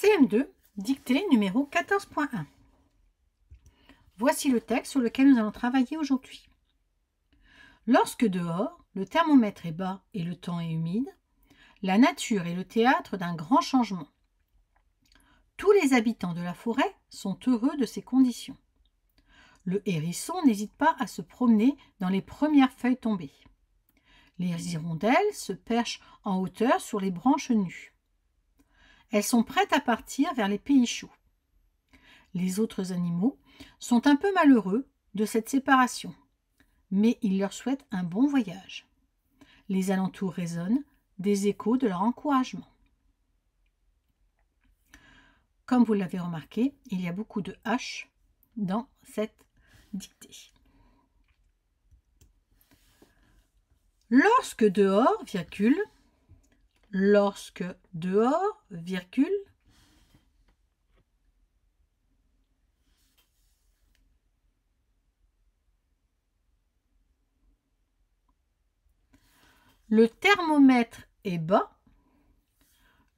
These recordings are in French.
CM2, dictée numéro 14.1. Voici le texte sur lequel nous allons travailler aujourd'hui. Lorsque dehors, le thermomètre est bas et le temps est humide, la nature est le théâtre d'un grand changement. Tous les habitants de la forêt sont heureux de ces conditions. Le hérisson n'hésite pas à se promener dans les premières feuilles tombées. Les hirondelles se perchent en hauteur sur les branches nues. Elles sont prêtes à partir vers les pays chauds. Les autres animaux sont un peu malheureux de cette séparation, mais ils leur souhaitent un bon voyage. Les alentours résonnent des échos de leur encouragement. Comme vous l'avez remarqué, il y a beaucoup de H dans cette dictée. Lorsque dehors, virgule, lorsque dehors, virgule, le thermomètre est bas,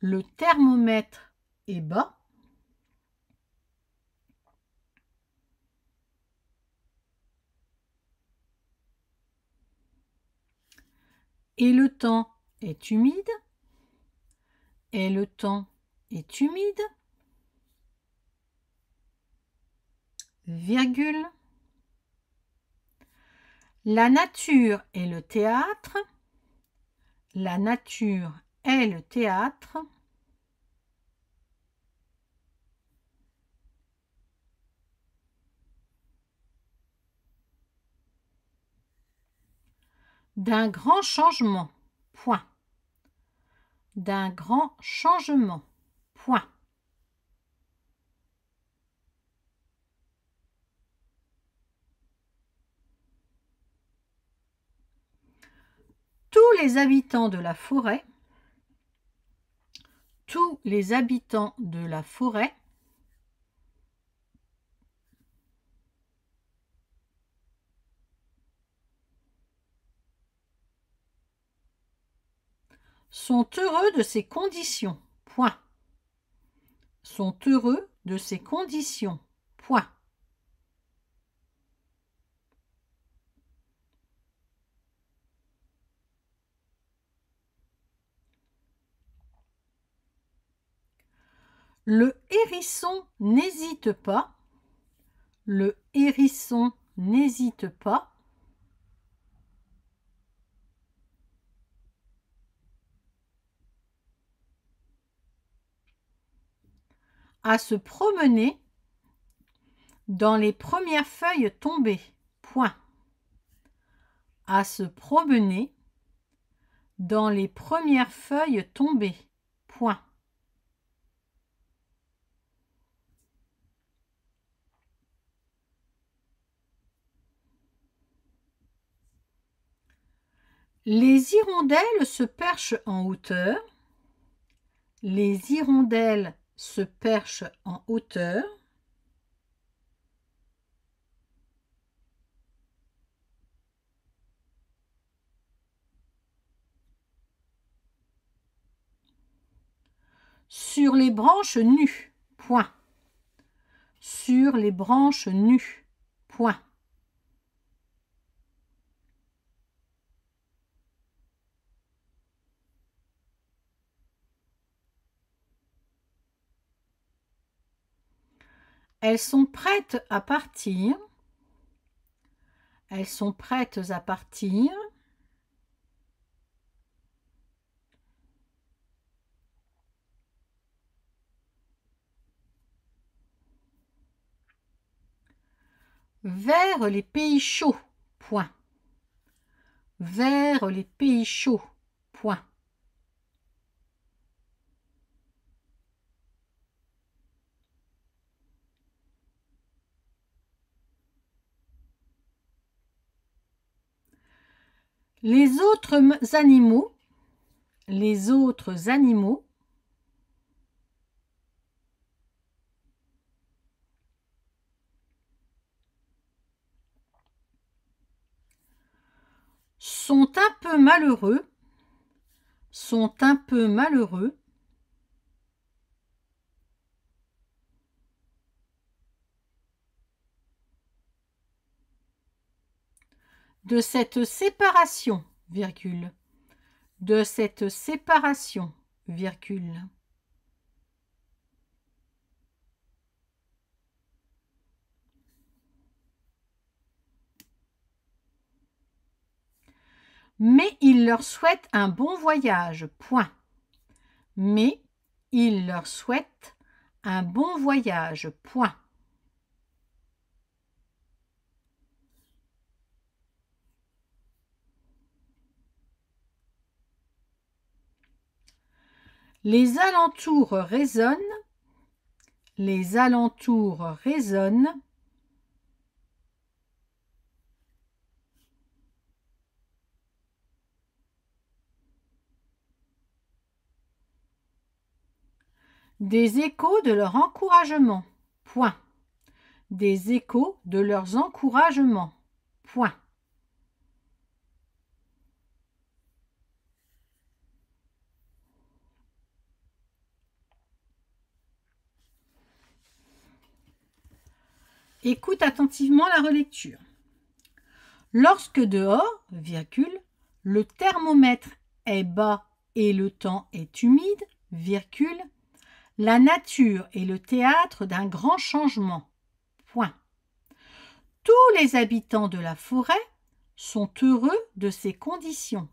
le thermomètre est bas, et le temps est humide, et le temps est humide, virgule, la nature est le théâtre, la nature est le théâtre, d'un grand changement, point, d'un grand changement, point. Tous les habitants de la forêt, tous les habitants de la forêt sont heureux de ces conditions, point. Sont heureux de ces conditions, point. Le hérisson n'hésite pas, le hérisson n'hésite pas à se promener dans les premières feuilles tombées, point. À se promener dans les premières feuilles tombées, point. Les hirondelles se perchent en hauteur, les hirondelles se perchent en hauteur, sur les branches nues, point. Sur les branches nues, point. Elles sont prêtes à partir, elles sont prêtes à partir, vers les pays chauds, point. Vers les pays chauds, point. Les autres animaux sont un peu malheureux, sont un peu malheureux de cette séparation, virgule, de cette séparation, virgule. Mais il leur souhaite un bon voyage, point. Mais il leur souhaite un bon voyage, point. Les alentours résonnent, les alentours résonnent. Des échos de leur encouragement, point. Des échos de leurs encouragements, point. Écoute attentivement la relecture. Lorsque dehors, virgule, le thermomètre est bas et le temps est humide, virgule, la nature est le théâtre d'un grand changement, point. Tous les habitants de la forêt sont heureux de ces conditions,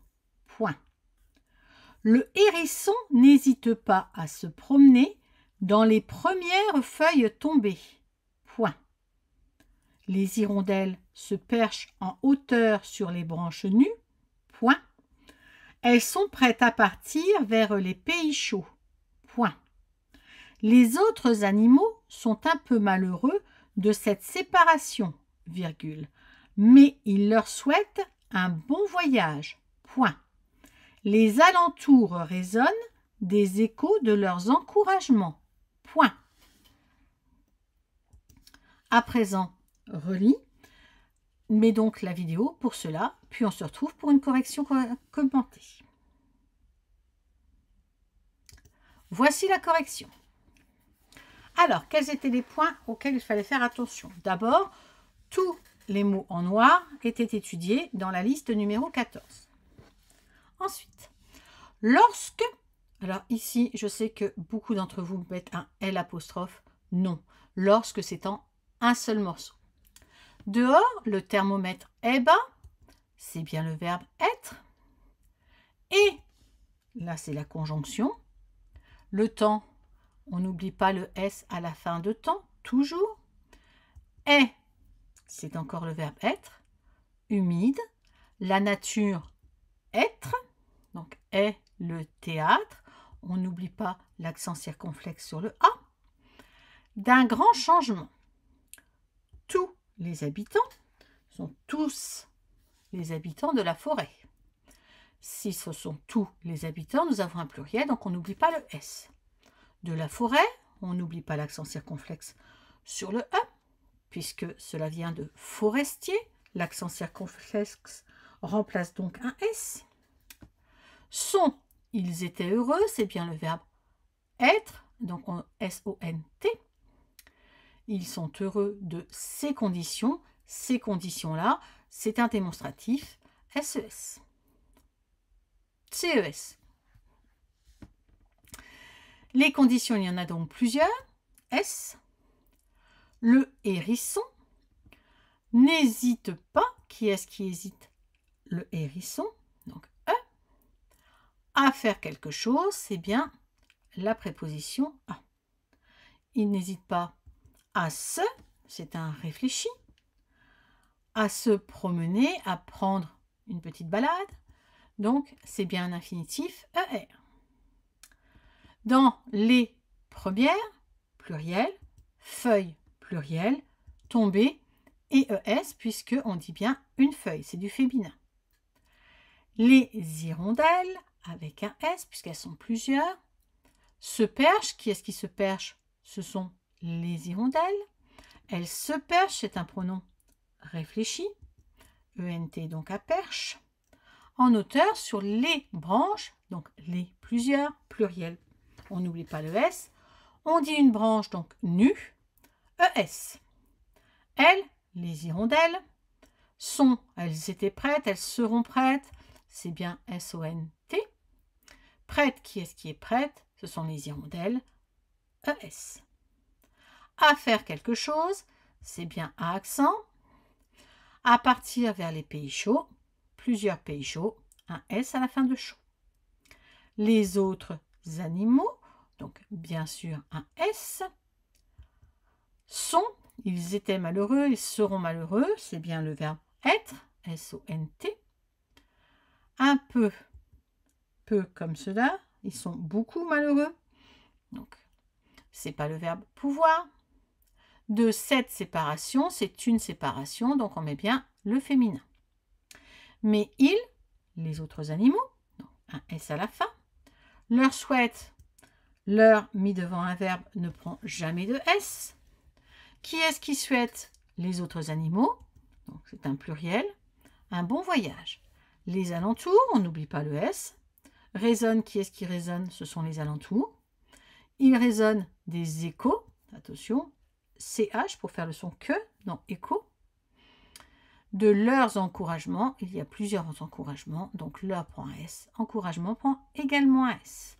point. Le hérisson n'hésite pas à se promener dans les premières feuilles tombées, point. Les hirondelles se perchent en hauteur sur les branches nues, point. Elles sont prêtes à partir vers les pays chauds, point. Les autres animaux sont un peu malheureux de cette séparation, virgule, mais ils leur souhaitent un bon voyage, point. Les alentours résonnent des échos de leurs encouragements, point. À présent, relis, mets donc la vidéo pour cela, puis on se retrouve pour une correction commentée. Voici la correction. Alors, quels étaient les points auxquels il fallait faire attention? D'abord, tous les mots en noir étaient étudiés dans la liste numéro 14. Ensuite, lorsque, alors ici, je sais que beaucoup d'entre vous mettent un L apostrophe, non, lorsque c'est en un seul morceau. Dehors, le thermomètre est bas, c'est bien le verbe être. Et, là c'est la conjonction. Le temps, on n'oublie pas le S à la fin de temps, toujours. Est, c'est encore le verbe être. Humide, la nature, être. Donc, est le théâtre. On n'oublie pas l'accent circonflexe sur le A. D'un grand changement. Tous les habitants sont tous les habitants de la forêt. Si ce sont tous les habitants, nous avons un pluriel, donc on n'oublie pas le S. De la forêt, on n'oublie pas l'accent circonflexe sur le E, puisque cela vient de forestier. L'accent circonflexe remplace donc un S. Sont, ils étaient heureux, c'est bien le verbe être, donc S-O-N-T. Ils sont heureux de ces conditions. Ces conditions-là, c'est un démonstratif SES. CES. Les conditions, il y en a donc plusieurs. S. Le hérisson n'hésite pas. Qui est-ce qui hésite? Le hérisson. Donc E. À faire quelque chose, c'est bien la préposition à. Il n'hésite pas à se, c'est un réfléchi, à se promener, à prendre une petite balade. Donc, c'est bien un infinitif ER. Dans les premières, pluriel, feuille, pluriel, tomber et ES, puisqu'on dit bien une feuille, c'est du féminin. Les hirondelles, avec un S, puisqu'elles sont plusieurs, se perchent. Qui est-ce qui se perche? Ce sont les hirondelles. Elles se perchent, c'est un pronom réfléchi, ENT donc à perche, en hauteur sur les branches, donc les plusieurs, pluriel, on n'oublie pas le S, on dit une branche donc nue, ES. Elles, les hirondelles, Sont, elles étaient prêtes, elles seront prêtes. C'est bien S-O-N-T. Prête, qui est prête? Ce sont les hirondelles. E-S. À faire quelque chose, c'est bien A accent. À partir vers les pays chauds, plusieurs pays chauds, un S à la fin de chaud. Les autres animaux, donc bien sûr un S. Sont, ils étaient malheureux, ils seront malheureux, c'est bien le verbe être, S-O-N-T. Un peu comme cela, ils sont beaucoup malheureux, donc c'est pas le verbe pouvoir. De cette séparation, c'est une séparation, donc on met bien le féminin. Mais ils, les autres animaux, donc un S à la fin, leur souhaite, leur mis devant un verbe ne prend jamais de S. Qui est-ce qui souhaite? Les autres animaux, donc c'est un pluriel, un bon voyage. Les alentours, on n'oublie pas le S. Résonne, qui est-ce qui résonne? Ce sont les alentours. Il résonne des échos, attention, CH pour faire le son que dans écho. De leurs encouragements, il y a plusieurs encouragements, donc leur prend un S, encouragement prend également un S.